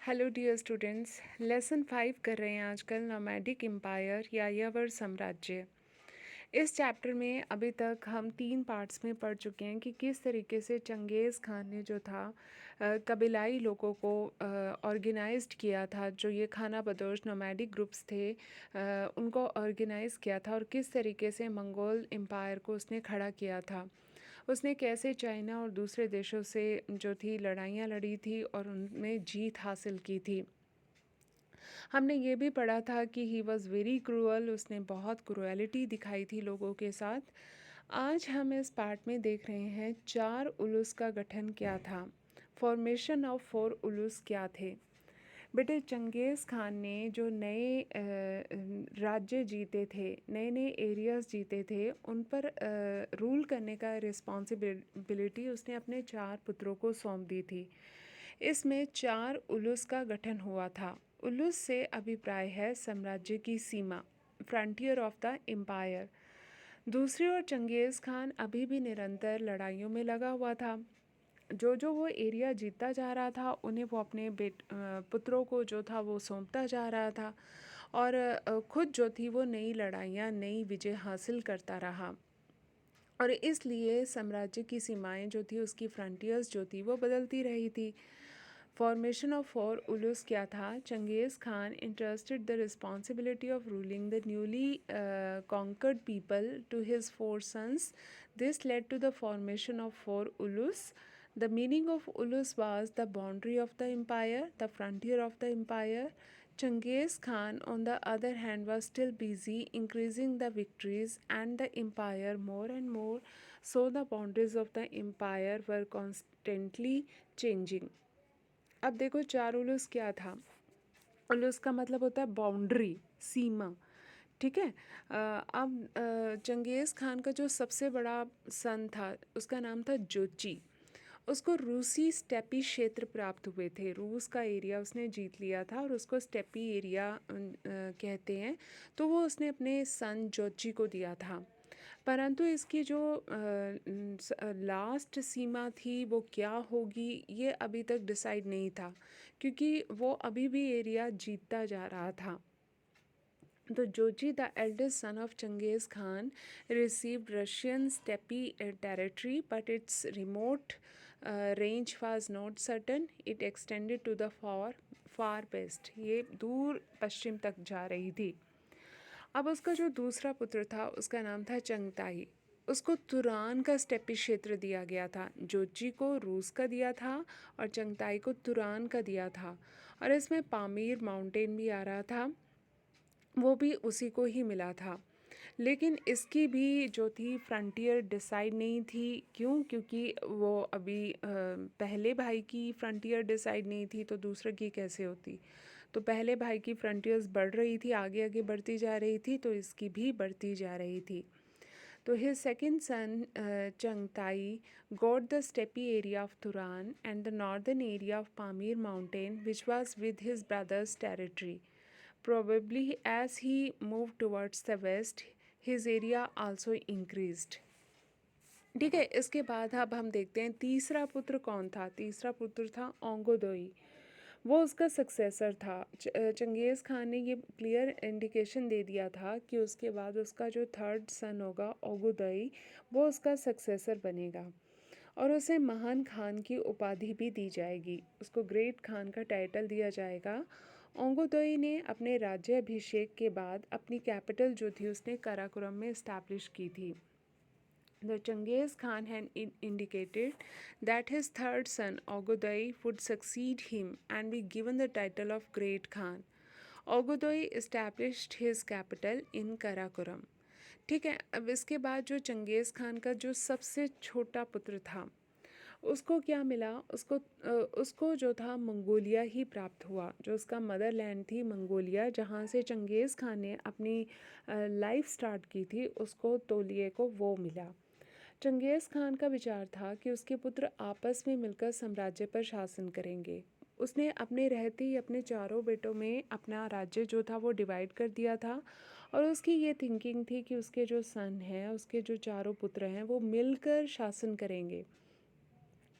Hello dear students. Lesson 5 कर रहे हैं आजकल नोमैडिक एम्पायर या यावर साम्राज्य। इस चैप्टर में अभी तक हम 3 पार्ट्स में पढ़ चुके हैं कि किस तरीके से चंगेज़ खान ने जो था कबीलाई लोगों को ऑर्गेनाइज्ड किया था। जो ये खाना बदोश नोमैडिक ग्रुप्स थे उनको ऑर्गेनाइज़ किया था और किस तरीके से मंगोल एम्पायर को उसने खड़ा किया था। उसने कैसे चाइना और दूसरे देशों से जो थी लड़ाइयाँ लड़ी थी और उनमें जीत हासिल की थी। हमने ये भी पढ़ा था कि ही वॉज़ वेरी क्रूअल, उसने बहुत क्रूएलिटी दिखाई थी लोगों के साथ। आज हम इस पार्ट में देख रहे हैं 4 उलूस का गठन क्या था, फॉर्मेशन ऑफ 4 उलूस क्या थे। बेटे चंगेज़ खान ने जो नए राज्य जीते थे, नए नए एरियाज़ जीते थे, उन पर रूल करने का रिस्पॉन्सिबिलिटी उसने अपने 4 पुत्रों को सौंप दी थी। इसमें 4 उलूस का गठन हुआ था। उलूस से अभिप्राय है साम्राज्य की सीमा, फ्रंटियर ऑफ द एम्पायर। दूसरी ओर चंगेज़ खान अभी भी निरंतर लड़ाइयों में लगा हुआ था। जो वो एरिया जीतता जा रहा था उन्हें वो अपने पुत्रों को जो था वो सौंपता जा रहा था और खुद जो थी वो नई लड़ाइयाँ, नई विजय हासिल करता रहा। और इसलिए साम्राज्य की सीमाएं जो थी, उसकी फ्रंटियर्स जो थी वो बदलती रही थी। फॉर्मेशन ऑफ 4 उलूस क्या था? Changez Khan interested the responsibility of ruling the newly conquered people to his 4 sons. This led to the formation of 4 ulus. The meaning of ulus was the boundary of the empire, the frontier of the empire. Genghis Khan, on the other hand, was still busy increasing the victories and the empire more and more, so the boundaries of the empire were constantly changing. अब देखो 4 उलूस क्या था। उलूस का मतलब होता है boundary, सीमा। ठीक है। अब चंगेज़ खान का जो सबसे बड़ा सन था उसका नाम था जोची। उसको रूसी स्टेपी क्षेत्र प्राप्त हुए थे। रूस का एरिया उसने जीत लिया था और उसको स्टेपी एरिया कहते हैं। तो वो उसने अपने सन जोची को दिया था। परंतु इसकी जो लास्ट सीमा थी वो क्या होगी ये अभी तक डिसाइड नहीं था, क्योंकि वो अभी भी एरिया जीतता जा रहा था। तो Jochi, the eldest son of Genghis Khan, received Russian steppe territory, but its remote range was not certain. It extended to the far west. ये दूर पश्चिम तक जा रही थी। अब उसका जो दूसरा पुत्र था उसका नाम था चंगताई। उसको तुरान का स्टेपी क्षेत्र दिया गया था। जोची को रूस का दिया था और चंगताई को तुरान का दिया था। और इसमें पामीर माउंटेन भी आ रहा था, वो भी उसी को ही मिला था। लेकिन इसकी भी जो थी फ्रंटियर डिसाइड नहीं थी। क्यों? क्योंकि वो अभी पहले भाई की फ्रंटियर डिसाइड नहीं थी तो दूसरे की कैसे होती। तो पहले भाई की फ्रंटियर्स बढ़ रही थी, आगे आगे बढ़ती जा रही थी, तो इसकी भी बढ़ती जा रही थी। तो his second son Changtai got the steppe area of Turan and the northern area of Pamir mountain, which was with his brother's territory. Probably as he moved towards the west, his area also increased. ठीक है। इसके बाद अब हम देखते हैं तीसरा पुत्र कौन था। तीसरा पुत्र था ओंगोदोई। वो उसका सक्सेसर था। चंगेज़ खान ने ये क्लियर इंडिकेशन दे दिया था कि उसके बाद उसका जो थर्ड सन होगा ओगुदोई, वो उसका सक्सेसर बनेगा और उसे महान खान की उपाधि भी दी जाएगी। उसको ग्रेट खान का टाइटल दिया जाएगा। ओंगोदोई ने अपने राज्याभिषेक के बाद अपनी कैपिटल जो थी उसने काराकोरम में इस्टेब्लिश की थी। The Genghis Khan had indicated that his third son Ogodai would succeed him and be given the title of Great Khan. Ogodai established his capital in Karakoram. ठीक है। अब इसके बाद जो चंगेज़ खान का जो सबसे छोटा पुत्र था उसको क्या मिला? उसको जो था मंगोलिया ही प्राप्त हुआ। जो उसका मदरलैंड थी मंगोलिया, जहाँ से चंगेज़ खान ने अपनी लाइफ स्टार्ट की थी, उसको तोलिए को वो मिला। चंगेज़ खान का विचार था कि उसके पुत्र आपस में मिलकर साम्राज्य पर शासन करेंगे। उसने अपने रहते ही अपने चारों बेटों में अपना राज्य जो था वो डिवाइड कर दिया था और उसकी ये थिंकिंग थी कि उसके जो सन हैं, उसके जो चारों पुत्र हैं, वो मिलकर शासन करेंगे।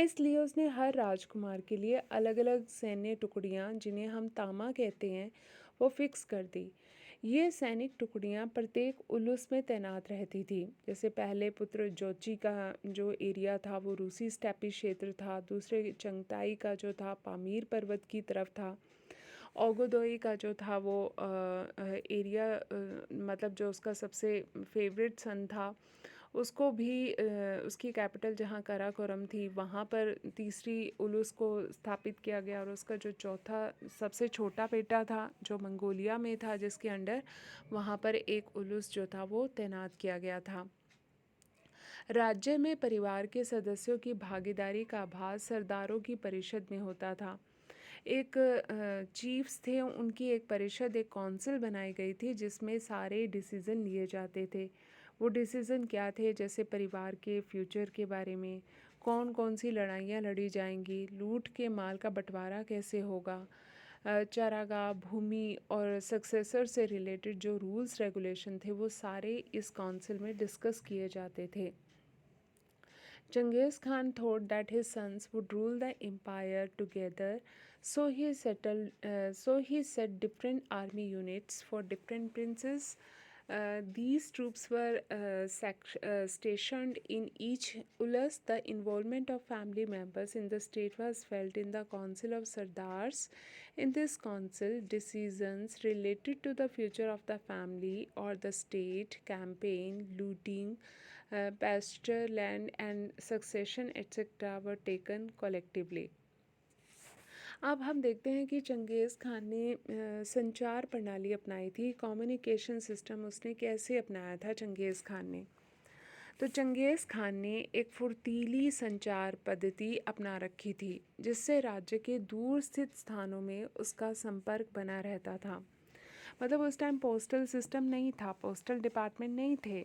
इसलिए उसने हर राजकुमार के लिए अलग अलग सैन्य टुकड़ियाँ, जिन्हें हम तामा कहते हैं, वो फिक्स कर दी। ये सैनिक टुकड़ियाँ प्रत्येक उलूस में तैनात रहती थी। जैसे पहले पुत्र जोची का जो एरिया था वो रूसी स्टेपी क्षेत्र था, दूसरे चंगताई का जो था पामीर पर्वत की तरफ था, ओगोदोई का जो था वो एरिया, मतलब जो उसका सबसे फेवरेट सन था उसको भी, उसकी कैपिटल जहाँ कराकोरम थी वहाँ पर तीसरी उलूस को स्थापित किया गया, और उसका जो चौथा सबसे छोटा बेटा था जो मंगोलिया में था जिसके अंडर, वहाँ पर एक उलूस जो था वो तैनात किया गया था। राज्य में परिवार के सदस्यों की भागीदारी का आभास सरदारों की परिषद में होता था। एक चीफ्स थे, उनकी एक परिषद, एक काउंसिल बनाई गई थी जिसमें सारे डिसीज़न लिए जाते थे। वो डिसीज़न क्या थे? जैसे परिवार के फ्यूचर के बारे में, कौन कौन सी लड़ाइयाँ लड़ी जाएंगी, लूट के माल का बंटवारा कैसे होगा, चारागाह, भूमि और सक्सेसर से रिलेटेड जो रूल्स रेगुलेशन थे वो सारे इस काउंसिल में डिस्कस किए जाते थे। Genghis Khan thought that his sons would rule the empire together, so he set different army units for different princes. These troops were stationed in each ulus. The involvement of family members in the state was felt in the Council of Sardars. In this council, decisions related to the future of the family or the state, campaign, looting, pasture land and succession etc. were taken collectively. अब हम देखते हैं कि चंगेज़ खान ने संचार प्रणाली अपनाई थी, कम्युनिकेशन सिस्टम उसने कैसे अपनाया था चंगेज़ खान ने। तो चंगेज़ खान ने एक फुर्तीली संचार पद्धति अपना रखी थी जिससे राज्य के दूर स्थित स्थानों में उसका संपर्क बना रहता था। मतलब उस टाइम पोस्टल सिस्टम नहीं था, पोस्टल डिपार्टमेंट नहीं थे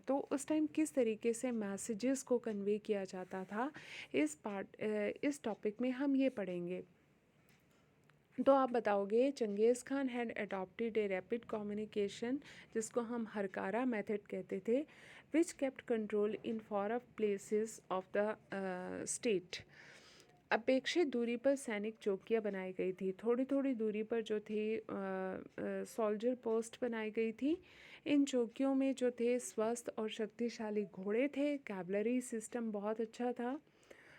तो उस टाइम किस तरीके से मैसेजेस को कन्वे किया जाता था, इस टॉपिक में हम ये पढ़ेंगे। तो आप बताओगे Changez Khan had adopted a rapid communication, जिसको हम हरकारा मेथड कहते थे, विच kept control in for of places of the state. अपेक्षित दूरी पर सैनिक चौकियाँ बनाई गई थी, थोड़ी थोड़ी दूरी पर जो थी सोल्जर पोस्ट बनाई गई थी। इन चौकियों में जो थे स्वस्थ और शक्तिशाली घोड़े थे, कैवलरी सिस्टम बहुत अच्छा था।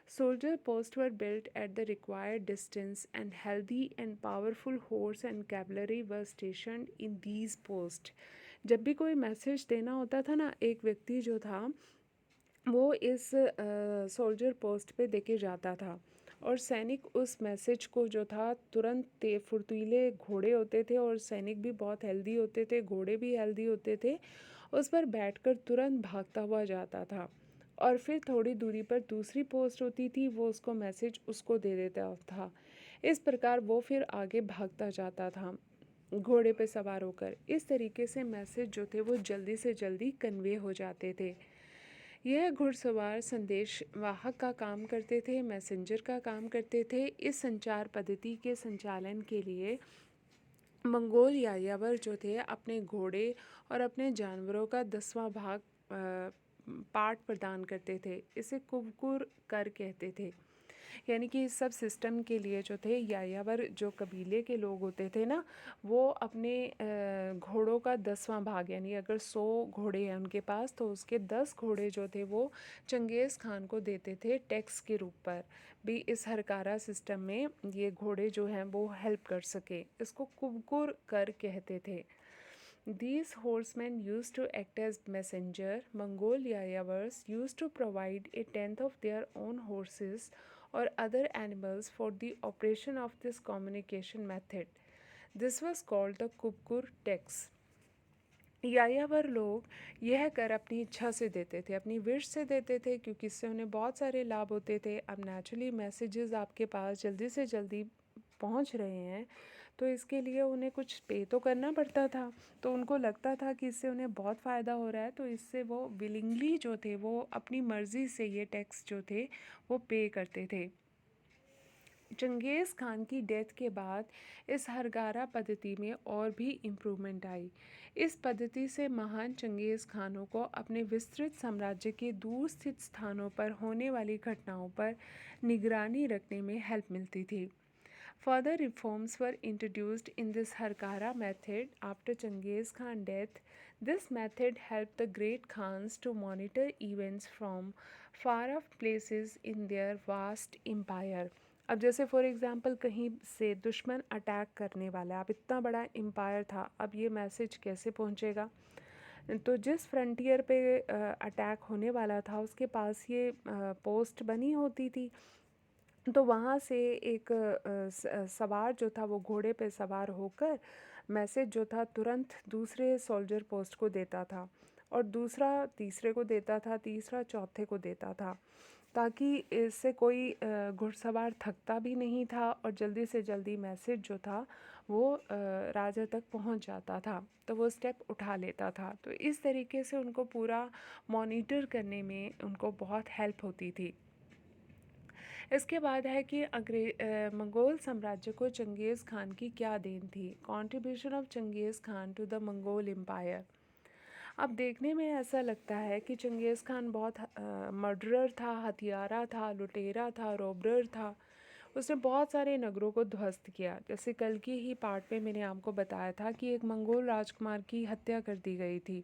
Soldier posts were built at the required distance and healthy and powerful horse and cavalry were stationed in these posts. जब भी कोई मैसेज देना होता था ना, एक व्यक्ति जो था वो इस सोल्जर पोस्ट पे देके जाता था और सैनिक उस मैसेज को जो था तुरंत फुर्तीले घोड़े होते थे और सैनिक भी बहुत हेल्दी होते थे, घोड़े भी हेल्दी होते थे, उस पर बैठकर तुरंत भागता हुआ जाता था। और फिर थोड़ी दूरी पर दूसरी पोस्ट होती थी, वो उसको मैसेज उसको दे देता था। इस प्रकार वो फिर आगे भागता जाता था घोड़े पे सवार होकर। इस तरीके से मैसेज जो थे वो जल्दी से जल्दी कन्वे हो जाते थे। यह घुड़सवार संदेश वाहक का काम करते थे, मैसेंजर का काम करते थे। इस संचार पद्धति के संचालन के लिए मंगोल यायावर जो थे अपने घोड़े और अपने जानवरों का 10वां भाग पार्ट प्रदान करते थे। इसे कुबकुर कर कहते थे। यानी कि इस सब सिस्टम के लिए जो थे यायावर जो कबीले के लोग होते थे ना, वो अपने घोड़ों का 10वां भाग, यानी अगर 100 घोड़े हैं उनके पास तो उसके 10 घोड़े जो थे वो चंगेज़ खान को देते थे टैक्स के रूप पर। भी इस हरकारा सिस्टम में ये घोड़े जो हैं वो हेल्प कर सके। इसको कुबकुर कर कहते थे। These horsemen used to act as messenger. Mongol Yayavars used to provide a tenth of their own horses or other animals for the operation of this communication method. This was called the Kupkur tax. यायावर लोग यह कर अपनी इच्छा से देते थे, अपनी wish से देते थे, क्योंकि इससे उन्हें बहुत सारे लाभ होते थे। अब नेचुरली मैसेजेस आपके पास जल्दी से जल्दी पहुंच रहे हैं तो इसके लिए उन्हें कुछ पे तो करना पड़ता था, तो उनको लगता था कि इससे उन्हें बहुत फ़ायदा हो रहा है, तो इससे वो विलिंगली जो थे वो अपनी मर्ज़ी से ये टैक्स जो थे वो पे करते थे। चंगेज़ खान की डेथ के बाद इस हरगारा पद्धति में और भी इम्प्रूवमेंट आई। इस पद्धति से महान चंगेज़ खानों को अपने विस्तृत साम्राज्य के दूर स्थित स्थानों पर होने वाली घटनाओं पर निगरानी रखने में हेल्प मिलती थी। Further reforms were introduced in this Harkara method after Genghis Khan's death. This method helped the great Khans to monitor events from far off places in their vast empire. अब जैसे फॉर एग्ज़ाम्पल कहीं से दुश्मन attack करने वाला है, अब इतना बड़ा एम्पायर था, अब ये मैसेज कैसे पहुंचेगा? तो जिस फ्रंटियर पे अटैक होने वाला था उसके पास ये पोस्ट बनी होती थी। तो वहाँ से एक सवार जो था वो घोड़े पे सवार होकर मैसेज जो था तुरंत दूसरे सोल्जर पोस्ट को देता था, और दूसरा तीसरे को देता था, तीसरा चौथे को देता था, ताकि इससे कोई घुड़सवार थकता भी नहीं था और जल्दी से जल्दी मैसेज जो था वो राजा तक पहुंच जाता था, तो वो स्टेप उठा लेता था। तो इस तरीके से उनको पूरा मॉनिटर करने में उनको बहुत हेल्प होती थी। इसके बाद है कि मंगोल साम्राज्य को चंगेज़ खान की क्या देन थी। Contribution of Genghis Khan to the Mongol empire. अब देखने में ऐसा लगता है कि चंगेज़ खान बहुत मर्डरर था, हथियारा था, लुटेरा था, रोबरर था। उसने बहुत सारे नगरों को ध्वस्त किया। जैसे कल की ही पार्ट में मैंने आपको बताया था कि एक मंगोल राजकुमार की हत्या कर दी गई थी,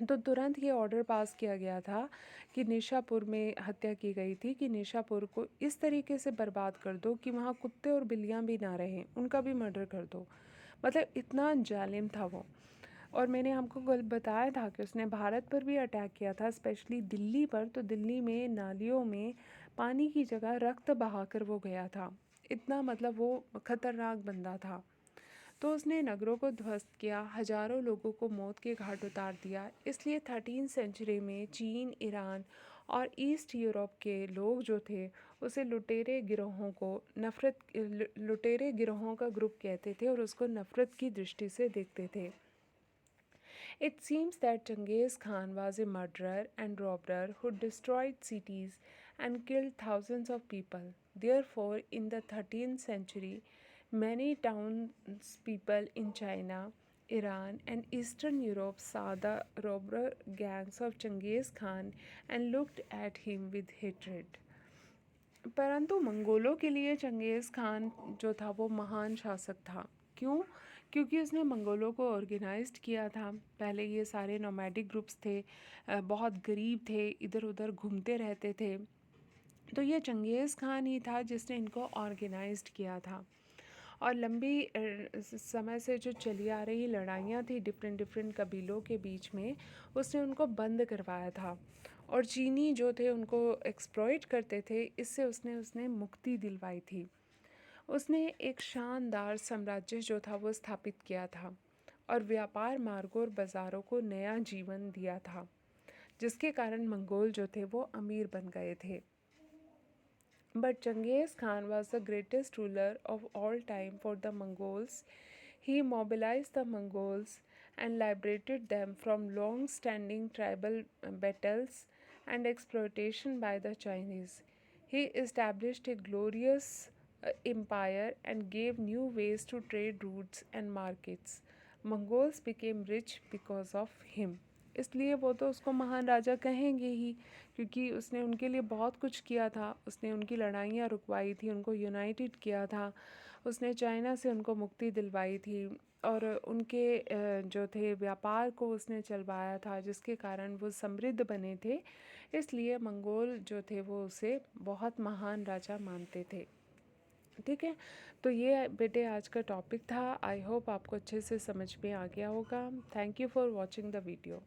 तो तुरंत ये ऑर्डर पास किया गया था कि निशापुर में हत्या की गई थी कि निशापुर को इस तरीके से बर्बाद कर दो कि वहाँ कुत्ते और बिल्लियाँ भी ना रहें, उनका भी मर्डर कर दो। मतलब इतना जालिम था वो। और मैंने आपको कल बताया था कि उसने भारत पर भी अटैक किया था, स्पेशली दिल्ली पर। तो दिल्ली में नालियों में पानी की जगह रक्त बहाकर वो गया था। इतना मतलब वो खतरनाक बंदा था। तो उसने नगरों को ध्वस्त किया, हजारों लोगों को मौत के घाट उतार दिया। इसलिए 13वीं सेंचुरी में चीन, ईरान और ईस्ट यूरोप के लोग जो थे उसे लुटेरे गिरोहों का ग्रुप कहते थे और उसको नफ़रत की दृष्टि से देखते थे। It seems that Genghis Khan was a murderer and robber who destroyed cities and killed thousands of people. Therefore, in the 13th century, many townspeople in China, Iran, and Eastern Europe saw the robber gangs of Genghis Khan and looked at him with hatred. परंतु मंगोलों के लिए चंगेज़ खान जो था वो महान शासक था। क्यों? क्योंकि उसने मंगोलों को ऑर्गेनाइज्ड किया था। पहले ये सारे नोमैडिक ग्रुप्स थे, बहुत गरीब थे, इधर उधर घूमते रहते थे। तो ये चंगेज़ खान ही था जिसने इनको ऑर्गेनाइज्ड किया था। और लंबी समय से जो चली आ रही लड़ाइयाँ थी डिफरेंट डिफरेंट कबीलों के बीच में, उसने उनको बंद करवाया था। और चीनी जो थे उनको एक्सप्लॉइट करते थे, इससे उसने उसने मुक्ति दिलवाई थी। उसने एक शानदार साम्राज्य जो था वो स्थापित किया था और व्यापार मार्गों और बाज़ारों को नया जीवन दिया था, जिसके कारण मंगोल जो थे वो अमीर बन गए थे। But Genghis Khan was the greatest ruler of all time for the Mongols. He mobilized the Mongols and liberated them from long standing tribal battles and exploitation by the Chinese. He established a glorious empire and gave new ways to trade routes and markets. Mongols became rich because of him. इसलिए वो तो उसको महान राजा कहेंगे ही, क्योंकि उसने उनके लिए बहुत कुछ किया था। उसने उनकी लड़ाइयाँ रुकवाई थी, उनको यूनाइटेड किया था, उसने चाइना से उनको मुक्ति दिलवाई थी और उनके जो थे व्यापार को उसने चलवाया था, जिसके कारण वो समृद्ध बने थे। इसलिए मंगोल जो थे वो उसे बहुत महान राजा मानते थे। ठीक है, तो ये बेटे आज का टॉपिक था। आई होप आपको अच्छे से समझ में आ गया होगा। Thank you for watching the video.